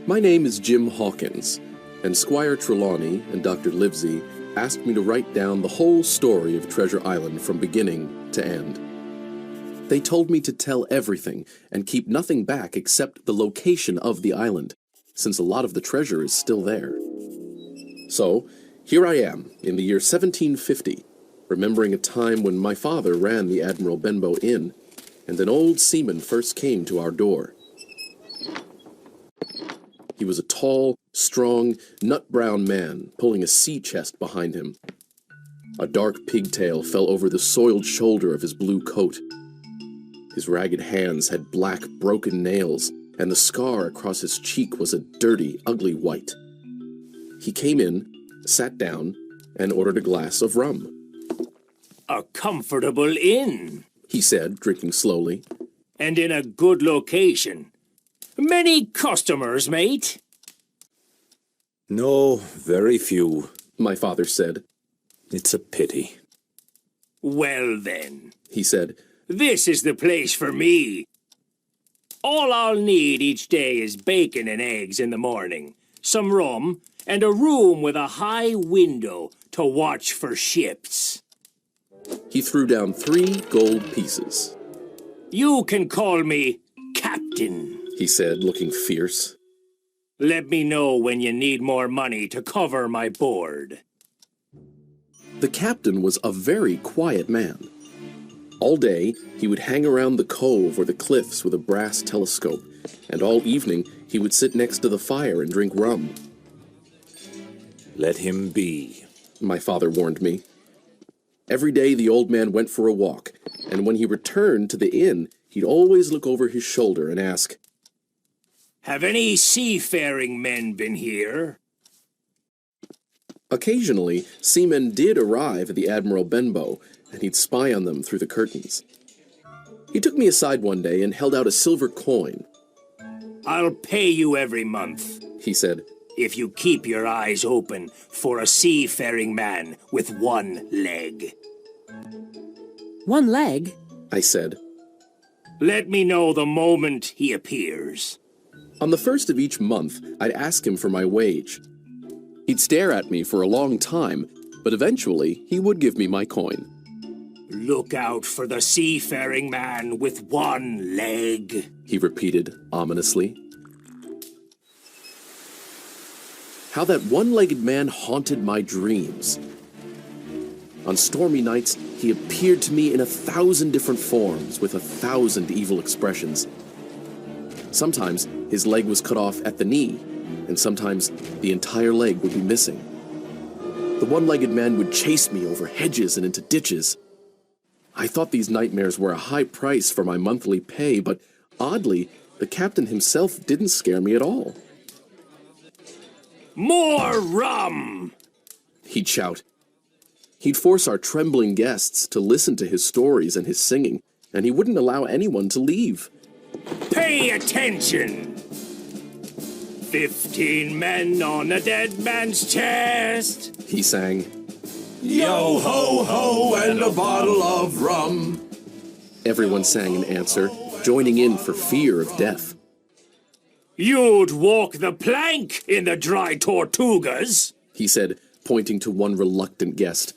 My name is Jim Hawkins, and Squire Trelawney and Dr. Livesey asked me to write down the whole story of Treasure Island from beginning to end. They told me to tell everything and keep nothing back except the location of the island, since a lot of the treasure is still there. So, here I am, in the year 1750, remembering a time when my father ran the Admiral Benbow Inn, and an old seaman first came to our door. He was a tall, strong, nut-brown man, pulling a sea chest behind him. A dark pigtail fell over the soiled shoulder of his blue coat. His ragged hands had black, broken nails, and the scar across his cheek was a dirty, ugly white. He came in, sat down, and ordered a glass of rum. "A comfortable inn," he said, drinking slowly. "and in a good location. Many customers, mate?" "No, very few," my father said. "It's a pity." "Well then," he said, "this is the place for me. All I'll need each day is bacon and eggs in the morning, some rum, and a room with a high window to watch for ships." He threw down 3 gold pieces. "You can call me Captain," he said, looking fierce. "Let me know when you need more money to cover my board." The captain was a very quiet man. All day, he would hang around the cove or the cliffs with a brass telescope, and all evening he would sit next to the fire and drink rum. "Let him be," my father warned me. Every day the old man went for a walk, and when he returned to the inn, he'd always look over his shoulder and ask, "Have any seafaring men been here?" Occasionally, seamen did arrive at the Admiral Benbow, and he'd spy on them through the curtains. He took me aside one day and held out a silver coin. "I'll pay you every month," he said, "if you keep your eyes open for a seafaring man with 1 leg." "1 leg?" I said. "Let me know the moment he appears." On the first of each month, I'd ask him for my wage. He'd stare at me for a long time, but eventually he would give me my coin. "Look out for the seafaring man with 1 leg," he repeated ominously. How that one-legged man haunted my dreams. On stormy nights, he appeared to me in 1,000 different forms with 1,000 evil expressions. Sometimes his leg was cut off at the knee, and sometimes the entire leg would be missing. The one-legged man would chase me over hedges and into ditches. I thought these nightmares were a high price for my monthly pay, but oddly, the captain himself didn't scare me at all. "More rum!" he'd shout. He'd force our trembling guests to listen to his stories and his singing, and he wouldn't allow anyone to leave. "Pay attention! 15 men on a dead man's chest," he sang. "Yo ho ho and a bottle of rum." Everyone sang in answer, joining in for fear of death. "You'd walk the plank in the dry Tortugas," he said, pointing to one reluctant guest.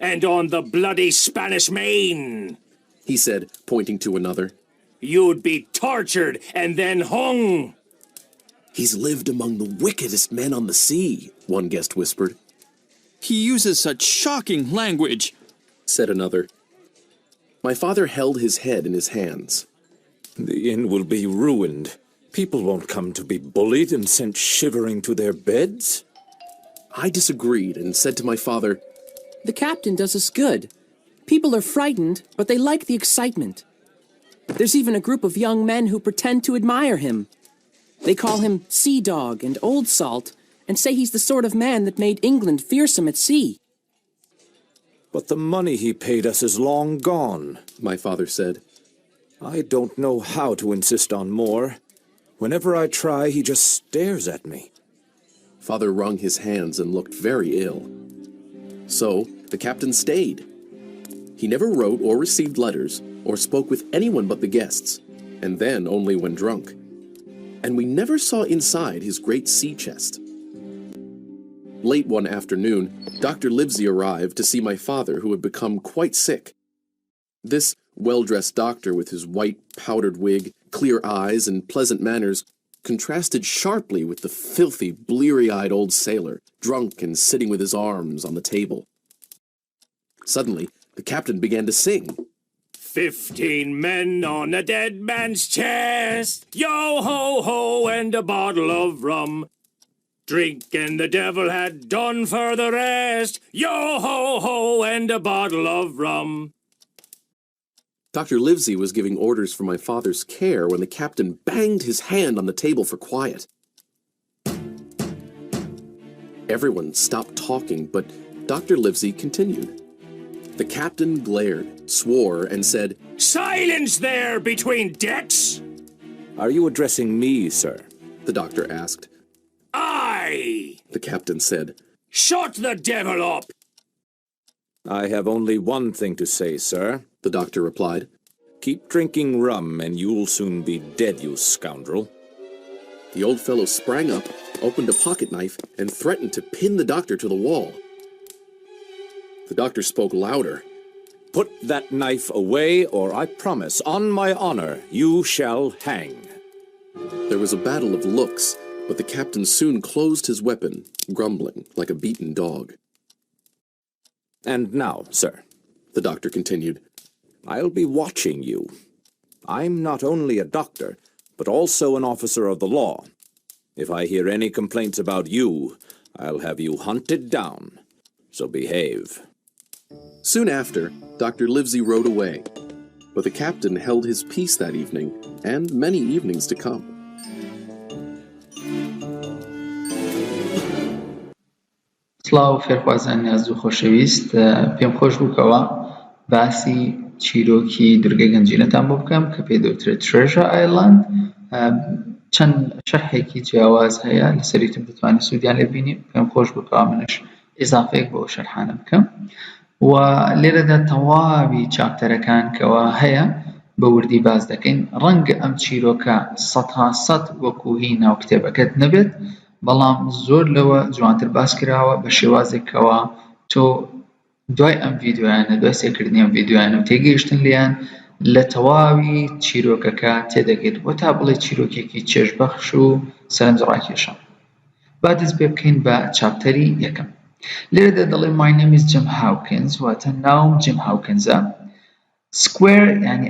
"and on the bloody Spanish Main," he said, pointing to another. "You'd be tortured and then hung." "He's lived among the wickedest men on the sea," one guest whispered. "He uses such shocking language," said another. My father held his head in his hands. "The inn will be ruined. People won't come to be bullied and sent shivering to their beds." I disagreed and said to my father, "The captain does us good. People are frightened, but they like the excitement. There's even a group of young men who pretend to admire him. They call him Sea Dog and Old Salt, and say he's the sort of man that made England fearsome at sea." "But the money he paid us is long gone," my father said. "I don't know how to insist on more. Whenever I try, he just stares at me." Father wrung his hands and looked very ill. So, the captain stayed. He never wrote or received letters, or spoke with anyone but the guests, and then only when drunk. and we never saw inside his great sea chest. Late one afternoon, Dr. Livesey arrived to see my father, who had become quite sick. This well-dressed doctor, with his white, powdered wig, clear eyes, and pleasant manners, contrasted sharply with the filthy, bleary-eyed old sailor, drunk and sitting with his arms on the table. Suddenly, the captain began to sing. 15 men on a dead man's chest, yo-ho-ho, and a bottle of rum. Drink and the devil had done for the rest, yo-ho-ho, and a bottle of rum. Dr. Livesey was giving orders for my father's care when the captain banged his hand on the table for quiet. Everyone stopped talking, but Dr. Livesey continued. The captain glared, swore, and said, Silence there between decks! Are you addressing me, sir? The doctor asked. Aye! The captain said. Shut the devil up! I have only one thing to say, sir, The doctor replied. Keep drinking rum and you'll soon be dead, you scoundrel. The old fellow sprang up, opened a pocket knife, and threatened to pin the doctor to the wall. The doctor spoke louder. Put that knife away, or I promise, on my honor, you shall hang. There was a battle of looks, but the captain soon closed his weapon, grumbling like a beaten dog. And now, sir, The doctor continued, I'll be watching you. I'm not only a doctor, but also an officer of the law. If I hear any complaints about you, I'll have you hunted down. So behave. Soon after, Dr. Livesey rode away, but the captain held his peace that evening, and many evenings to come. سڵاو فێرخوازان ناز و خۆشەویست، پێم خۆش بووکەوە باسی چیرۆکی دورگەی گەنجینەتان بۆ بکەم کە پێی دەوترێت ترێژە ئایلاند. چەند شەرحێکی جیاواز هەیە لەسەریتم دەتوانین سوودیان لێ ببینین. پێم خۆش بووکەوە منش ئیزافەیەک بۆ شەرحانە بکەم و لێرەدا تەواوی چاپتەرەکان کەوا هەیە بە وردی باز دەکەین. ڕەنگە ئەم چیرۆکە 100% وەکو هی ناو کتێبەکەت نەبێت، بەڵام زۆر لەوە جوانتر باس کراوە بە شێوازێکەوە تۆ دوای ئەم ڤیدیۆیانە، دوای سێکردنی ئەم ڤیدیۆیانە و تێگەیشتن لیان لە تەواوی چیرۆکەکە تێدەگەیت بۆ تا بڵێ چیرۆکێکی چێژبەخش و سەرنجڕاکێشە. با دەست پێ بکەین بە چاپتەری یەکەم. لێرەدا دەڵێ My name is Jim Hawkins، واتە ناوم جیم هاوکینزە. سکوێر یعنی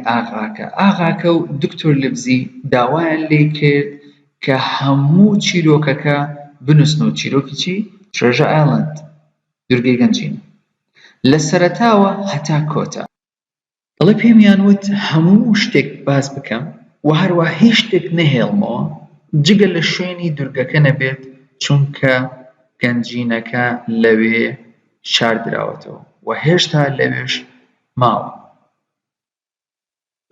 ئاغاکە و دکتۆر لیڤزی داوایان لێ کرد کە هەموو چیرۆکەکە بنووسنەوە چیرۆکی چی؟ ترێژە ئایلاند، دورگەی گەنجینە، لە سەرەتاوە هەتا کۆتا. دەڵێ پێمیان وت هەموو شتێک باز بکەم و هەروە هیچ شتێک نەهێڵمەوە جگە لە شوێنی دورگەکە نەبێت، چونکە گەنجینەکە لەوێ شاردراوەتەوە و هێشتا لەوێش ماوە.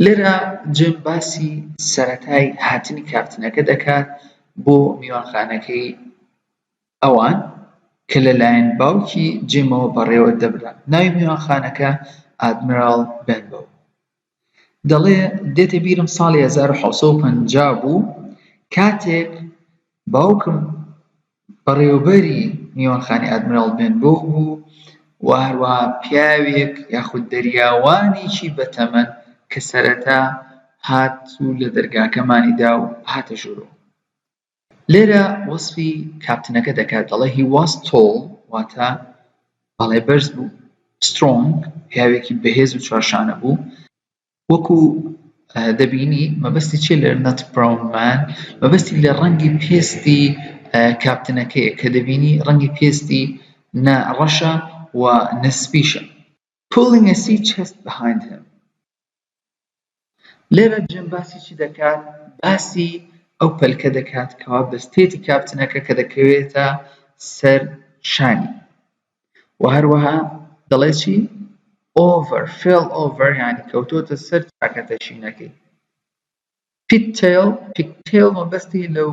لێرە جیم باسی سەرەتای هاتنی کاپتنەکە دەکات بۆ میوانخانەکەی ئەوان کە لەلایەن باوکی جیمەوە بەڕێوە دەبرا. ناوی میوانخانەکە ئادمیرال بێنبۆ. دەڵێ دێتە بیرم ساڵی 1750 بوو کاتێک باوکم بەڕێوەبەری میوانخانی ئادمیرال بێنبۆ بوو و هەروەها پیاوێک یاخود دەریاوانێکی بەتەمەن کە سەرەتا هاتوو لە دەرگاکەمانیدا و هاتە ژوورەوە. لێرە وەسفی کاپتنەکە دەکات. دەڵێ he was tall، واتە بەڵێ بەرز بوو، strong، پیاوێکی بەهێز و چوارشانە بوو. وەکو دەبینی مەبەستی چێ لێرە نەت براونمان، مەبەستی لە ڕەنگی پێستی کاپتنەکەیە کە دەبینی ڕەنگی پێستی نە ڕەشە و نەسپیشە. pulling a sea chest behind him. لێرە جیم باسی چی دەکات؟ باسی ئەو پەلکە دەکات کەوا بەستێتی کاپتنەکە کە دەکەوێتە سەر شانی و هەروەها دەڵێ چی؟ over، fell over یعنی کەوتۆتە سەر چاکەتە شینەکەی. pigtail مەبەستی لەو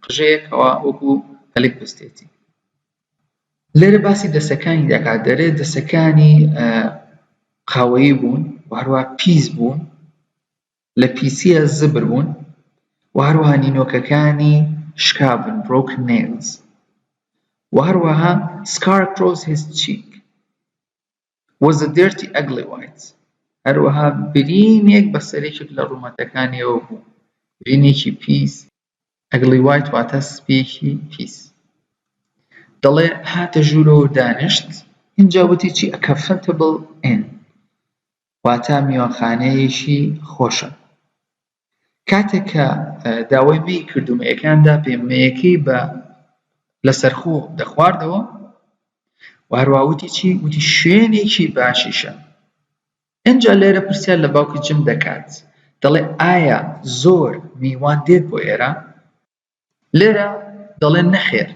قژەیەکەوە وەکو هەلک بەستێتی. لێرە باسی دەسەکانی دەکات. دەرێ دەسەکانی قاوەیی بوون و هەروەها پیس بوون، لە پیسیە زبر بوون و هەروەها نینۆکەکانی شکابن broken nails و هەروەها scar across his cheek was a dirty ugly white هەروەها برینێک بەسەرێکێک لە ڕوومەتەکانیەوە بوو برینێکی پیس ugly white واتە سپێکی پیس دەڵێ هاتە ژوورەوە دانیشت اینجا وتی چی a comfortable inn واتە میوانخانەیەکی خۆشە کاتێک کە داوای مەی کردومەیەکاندا پێم مەیەکەی بە لەسەرخۆ دەخواردەوە و هەروەها وتی چی وتی شوێنێکی باشیشە اینجا لێرە پرسیار لە باوکی جم دەکات دەڵێ ئایا زۆر میوان دێت بۆ ئێرە لێرە دەڵێ نەخێر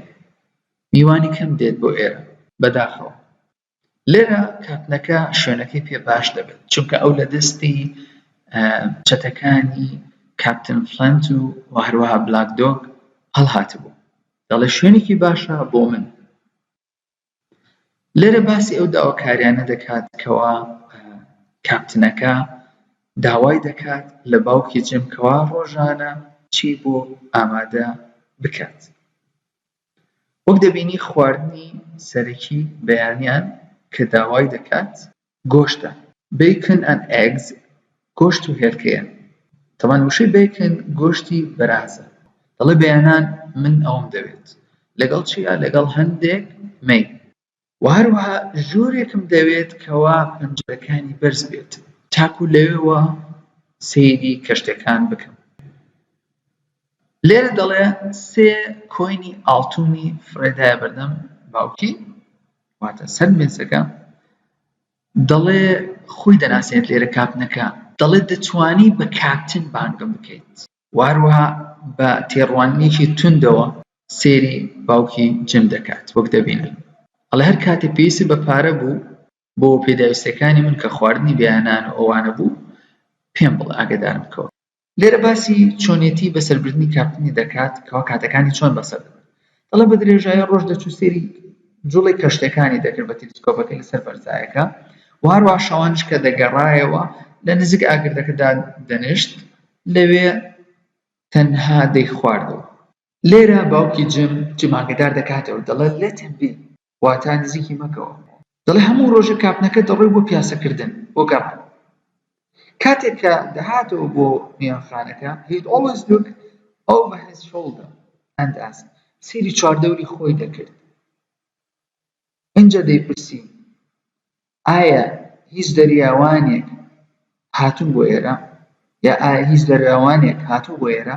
میوانی کەم دێت بۆ ئێرە بەداخەوە لێرە کاتنەکە شوێنەکەی پێ باش دەبێت چونکە ئەو لە دەستی چەتەکانی کاپتن فلنت و هەروەها بلاک دۆگ هەڵهاتبوو دەڵێ شوێنێکی باشە بۆ من لێرە باسی ئەو داواکاریانە دەکات کەوا کاپتنەکە داوای دەکات لە باوکی جم کەوا ڕۆژانە چی بۆ ئامادە بکات وەک دەبینی خواردنی سەرەکی بەیانیان کە داوای دەکات گۆشتە bacon and eggs گۆشت و هێلکەیە تەمان وشەی bacon گۆشتی بەرازە دەڵێ بەیانان من ئەوم دەوێت لەگەڵ چیە لەگەڵ هەندێک مەی و هەروەها ژوورێکم دەوێت کەوا پەنجەرەکانی بەرز بێت تاکو لەوێوە سەیری کەشتەکان بکەم لێرە دەڵێ 3 کۆینی ئاڵتوونی فرێدایە بەردەم باوکی واتە سەر مێزەکە دەڵێ خۆی دەناسێت لێرە کاپتنەکە دەڵێ دەتوانی بە کاپتن بانگم بکەیت و هەروەها بە تێڕوانینێکی توندەوە سێری باوکی جم دەکات وەک دەبینن ئەڵێ هەر کاتێ پێویستی بە پارە بوو بۆ پێداویستەکانی من کە خواردنی بەیانان و ئەوانە بوو پێم بڵێ ئاگادارم بکەوە لێرە باسی چۆنێتی بەسەربردنی کاپتنی دەکات کەوا کاتەکانی چۆن بەسەر دەبێت دەڵێ بە درێژایی ڕۆژ دەچوو سێری جوڵی کەشتەکانی دەکرد بە تێلسکۆپەکەی لەسەر بەرزایەکە و هەروەها شەوانش کە دەگەڕایەوە لە نزیک ئاگردەکەدا دەنیشت لەوێ تەنها دەیخواردەوە لێرە باوکی جم ئاگادار دەکاتەوە دەڵێ let him be واتە نزیکی مەکەوە دەڵێ هەموو ڕۆژە کاپتنەکە دەڕۆی بۆ پیاسەکردن بۆ گەڕان کاتێک کە دەهاتەوە بۆ میوانخانەکە he'd always look over his shoulder and ask سێری چواردەوری خۆی دەکرد اینجا دەیپرسی ئایا هیچ دەریاوانێک هاتوون بۆ ئێرە یا ئایا هیچ دەریاوانێک هاتوو بۆ ئێرە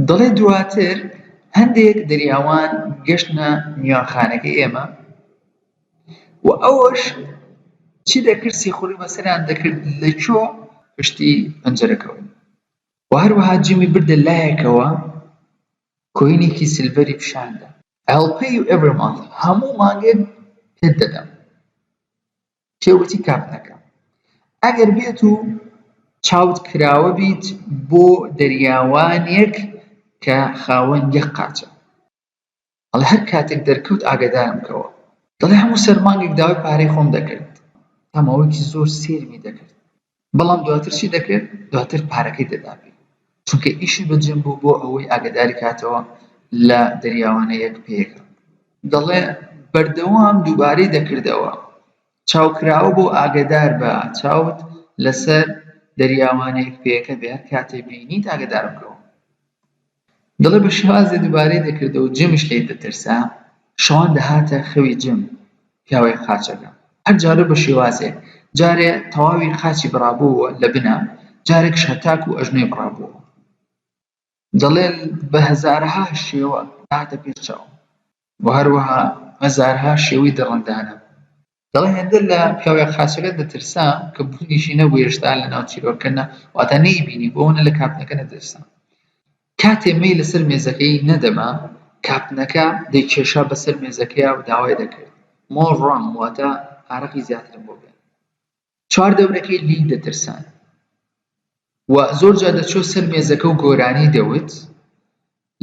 دەڵێ دواتر هەندێک دەریاوان گەشتنە میوانخانەکەی ئێمە و ئەوەش چی دەکرد سیخوڕی بەسەریان دەکرد لەکوێ پشتی پەنجەرەکەوە و هەروەها جیمی بردە لایەکەوە کۆینێکی سیلڤەری پیشاندا I'll pay you every month هەموو مانگێک پێت دەدەم پێوتی کاپتنەکە ئەگەر بێت و چاوت کراوە بیت بۆ دەریاوانێک کە خاوەن یەک قاچە ئەڵێ هەر کاتێک دەرکەوت ئاگادارم بکەوە دەڵێ هەموو سەرمانگێک داوای پارەی خۆم دەکرد تاماوەیەکی زۆر سێرمی دەکرد بەڵام دواتر چی دەکرد دواتر پارەکەی دەدابێت چونکە ئیشی بەجێم بوو بۆ ئەوەی ئاگاداری کاتەوە لە دەریاوانە یەک پێیەکە دەڵێ بەردەوام دووبارەی دەکردەوە چاوکراوە بۆ ئاگادار بە چاوت لەسەر دەریاوانەیەک پێیەکە بێ هەر کاتێ بینیت ئاگادارم بکەوە دەڵێ بە شێوازێ دووبارەی دەکردەوە جمیش لێ دەترسا شەوان دەهاتە خەوی جم پیاوەی خاچەکە هەر جارە بە شێوازێک جارێ تەواوی خاچی بڕابووە لە بنە جارێک شەتاک و ئەژنۆی بڕابووە دەڵێ بە هەزارها شێوە هاتە پێش چاو و هەروەها هەزارها شێوەی دەڕەندانە دەڵێ هێندە لە پیاوەی خاچەکە دەترسا کە بوونیشی نەبوو هێشتا لە ناو چیرۆکەکە واتە نەیبینی بۆونە لە کاپتنەکە نەدەترسا کاتێ مەی لەسەر مێزەکەی نەدەما کاپتنەکە دەیکێشا بەسەر مێزەکەیە و داوای دەکرد more rum واتە ئارەقی زیاترم بۆ بێن چوار دەورەکەی لی دەترسان و زۆر جا دەچۆ سەر مێزەکە و گۆرانی دەوت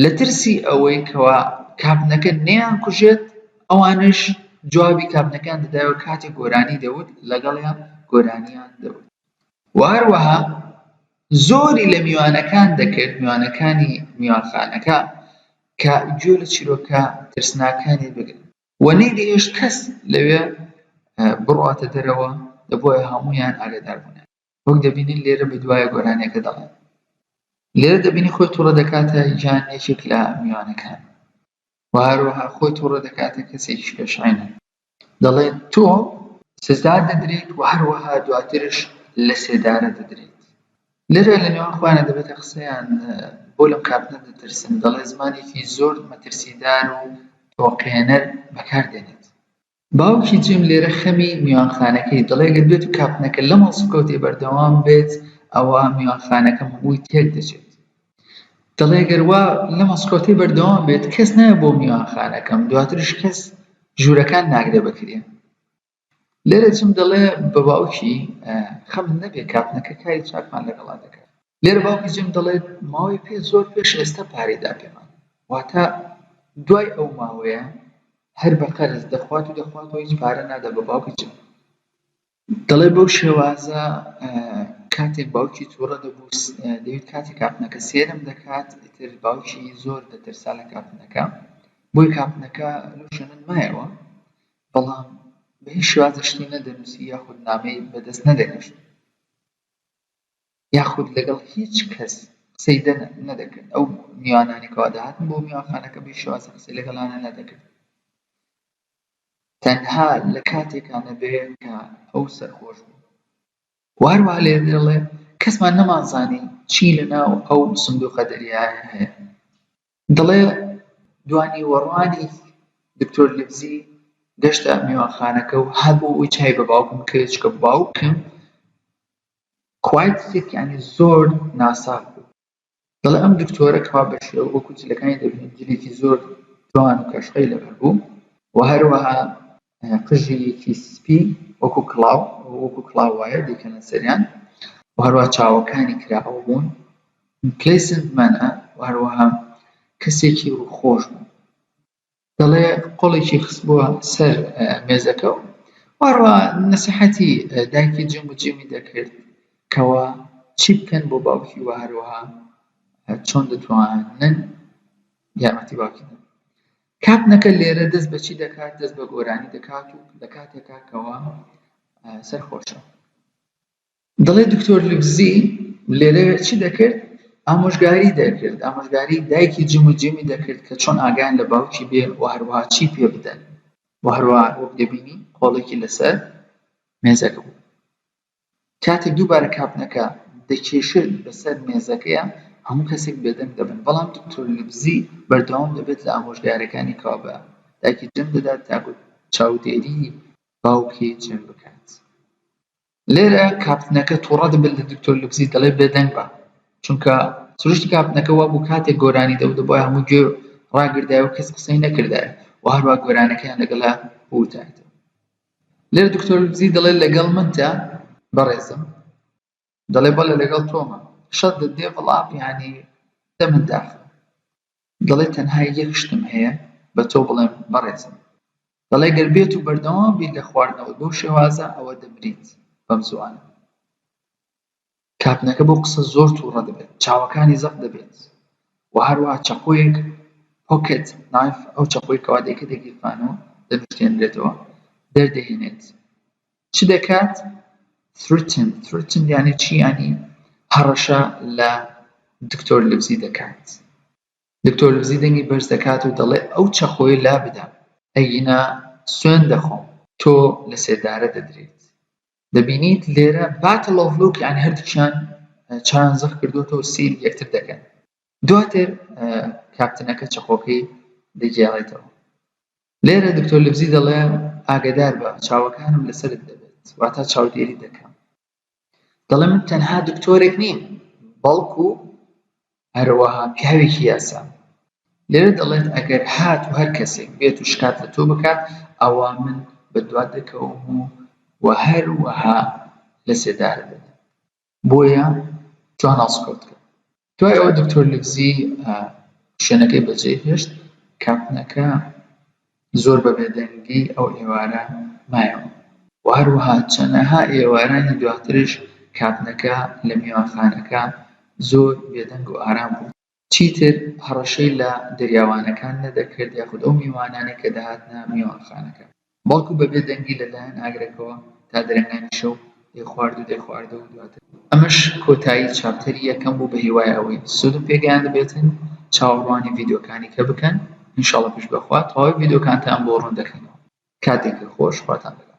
لە ترسی ئەوەی کەوا کاپتنەکە نەیان کوژێت ئەوانش جوابی کاپتنەکان دەدایەوە کاتێک گۆرانی دەوت لەگەڵیان گۆرانیان دەوت و هەروەها زۆری لە میوانەکان دەکرد میوانەکانی میوانخانەکە کە گوێ لە چیرۆکە ترسناکانی بگرن و نەیدەهێشت کەس لەوێ بڕاتە دەرەوە دەبۆیە هەموویان ئاگادار بوون وەک دەبینین لێرە بە دوایە گۆرانیەکە دەڵێن لێرە دەبینی خۆی تووڕە دەکاتە یانێکێک لە میوانەکان و هەروەها خۆی تووڕە دەکاتە کەسێکی پێشعینە دەڵێت تۆ سزا دەدرێت و هەروەها دواترش لە سێدارە دەدرێت لێرە لە نێوان خۆیانە دەبێتە قسەیان بۆ لەم کاتە دەترسن دەڵێ زمانێکی زۆر مەترسیدار و تۆقێنەر بەکاردێنێت باوکی جیم لێرە خەمی میوانخانەکەی دەڵێ ئەگەر بێت و کاپنەکە لە مەڵسکۆتێ بەردەوام بێت ئەوە میوانخانەکە هەمووی تێک دەچێت دەڵێ ئەگەر وا لە مەڵسکۆتێ بەردەوام بێت کەس نایە بۆ میوانخانەکەم دواترش کەس ژوورەکان ناگرێ بەکرێ لێرە جیم دەڵێ بە باوکی خەمت نەبێ کاپنەکە کاری چاکمان لەگەڵا دەکات لێرە باوکی جیم دەڵێت ماوەی پێ زۆر پێش ئێستا پارێدا پێمان واتە دوای ئەو ماوەیە هەر بە قەرز دەخوات و دەخواتەوە هیچ پارە نادا بە باوکی جیم دەڵێ بەو شێوازە کاتێک باوکی تووڕە دەبوو دەوێت کاتێک کاپنەکە سێرم دەکات ئیتر باوکی زۆر دەترسا لە کاپنەکە بۆی کاپنەکە لەو شوێنە مایەوە بەڵام بە هیچ شێوازەشتی نەدەنووسی یاخود نامەی بەدەست نەدەنێشت یاخود لەگەڵ هیچ کەس قسەی نەدەکرد ئەو میوانانی کەوا دەهاتن بۆ میوانخانەکە بە هیچ شێوازە قسەی لەگەڵانە نەدەکرد تەنها لە کاتێکانە بێت کە ئەو سەرخۆش بوو و هەروەها لێرە دەڵێ کەسمان نەمانزانی چی لەناو ئەو سندووقە دەریایە هەیە دەڵێ دوانی وەڕوانی دکتۆر لیڤزی گەشتە میوانخانەکە و هەبوو ئەوی چای بە باوکم کرد چکە باوکم کوایت یعنی زۆر ناساک بوو دەڵێ ئەم دکتۆرە کەوا بە شێوە وەکو جلەکانی دەبینێت جلێکی زۆر جوان و کەشقەی لەبەر بوو و هەروەها قژێکی سپی وەکو کڵاو وایە دەکەنە سەریان و هەروەها چاوەکانی کراوە بوون پلەیسمنتمانە و هەروەها کەسێکی ڕووخۆش بوو دەڵێ قۆڵێکی خست بووە سەر مێزەکە و هەروەها نەسیحەتی دایکی جیم و جیمی دەکرد کەوا چی بکەن بۆ باوکی و هەروەها چۆن دەتوانن یارمەتی باوکی بدەن کاپنەکە لێرە دەست بە چی دەکات دەست بە گۆرانی دەکات و لە کاتێکا کەوا سەرخۆشە دەڵێ دکتۆر لیڤزی لێرە چی دەکرد ئامۆژگاری دەکرد ئامۆژگاری دایکی جیم و جیمی دەکرد کە چۆن ئاگایان لە باوکی بێ و هەروەها چی پێ بدەن و هەروەها وەک دەبینی قۆڵێکی لەسەر مێزەکە بوو کاتێک دووبارە کاپنەکە دەکێشێت بەسەر مێزەکەیە هەموو کەسێک بێدەنگ دەبن بەڵام دکتۆر لیڤزی بەردەوام دەبێت لە ئامۆژگاریەکانی کەوا بە دایکی جیم دەدات تاکو چاودێری باوکی جیم بکات لێرە کاپنەکە تووڕە دەبێت لە دکتۆر لیڤزی دەڵێ بێدەنگ بە چونکە سروشتی کاپنەکە وا بوو کاتێک گۆرانی دەبووە هەموو گوێ ڕاگردایە و کەس قسەی نەکردایە و هەروەها گۆرانەکەیان لەگەڵا بوتایەوە لێرە دکتۆر لیڤزی دەڵێ لەگەڵ منتە بەڕێزم دەڵێ بەڵێ لەگەڵ تۆمە شەت دەدێ بەڵام یعنی دەمت داخە دەڵێ تەنها یەک شتم هەیە بە تۆ بڵێم بەڕێزم دەڵێ گەر بێت و بەردەوام بیت لە خواردنەوە بەو شێوازە ئەوە دەمریت بەم زوانە کاپنەکە بۆ قسە زۆر تووڕە دەبێت چاوەکانی زەق دەبێت و هەروەها چەقۆیەک پۆکێت نایف ئەو چەقۆی کەوا دەیکە دەگیرفانەوە دەنووشتێنرێتەوە دەردەهێنێت چ دەکات threaten یعنی چی یعنی هەڕەشە لە دکتۆر لیڤزی دەکات دکتۆر لیڤزی دەنگی بەرز دەکات و دەڵێ ئەو چەقۆی لا بدە ئەگینا سوێن دەخۆم تۆ لە سێدارە دەدرێت دەبینیت لێرە باتل ئۆف لوک یعنی هەردووکیان چیان زەق کردوتەوە سیر یەکتر دەکەن دواتر کاپتنەکە چەقۆکەی دەگێڕێتەوە لێرە دکتۆر لیڤزی دەڵێ ئاگادار بە چاوەکانم لەسەرت دەبێت واتە چاودێری دەکەم دەڵێ من تەنها دکتۆرێک نیم بەڵکو هەروەها پیاوێکی یاسام لێرە دەڵێت ئەگەر هات و هەر کەسێک بێت و شکات لە تۆ بکات ئەوە من بەدوات دەکەوم و هەروەها لە سێدارە دەدەم بۆیە جوان هەڵسکۆت کرد دوای ئەوە دکتۆر لیڤزی شوێنەکەی بەجێهێشت کاپنەکە زۆر بە بێدەنگی ئەو ئێوارە مایەوە و هەروەها چەندەها ئێوارانی دواترش کاپنەکە لە میوانخانەکە زۆر بێدەنگ و ئارام بوو. چیتر هەڕەشەی لە دەریاوانەکان نەدەکرد یاخود ئەو میوانانەی کە دەهاتنە میوانخانەکە، بەڵکو بەبێ دەنگی لەلایەن ئاگرەکەوە تا دەرەنگانی شەو دەیخواردەوە و دواتر. ئەمەش کۆتایی چاپتەری یەکەم بوو بە هیوای ئەوەی سودم پێگەیان دەبێتن چاوەڕوانی ڤیدیۆکانی کە بکەن. ئینشاڵڵا پشت بەخوا تەواوی ڤیدیۆکانتان بۆ ڕوون دەکەینەوە. کاتێکی خۆش خواتان لەگەڵ.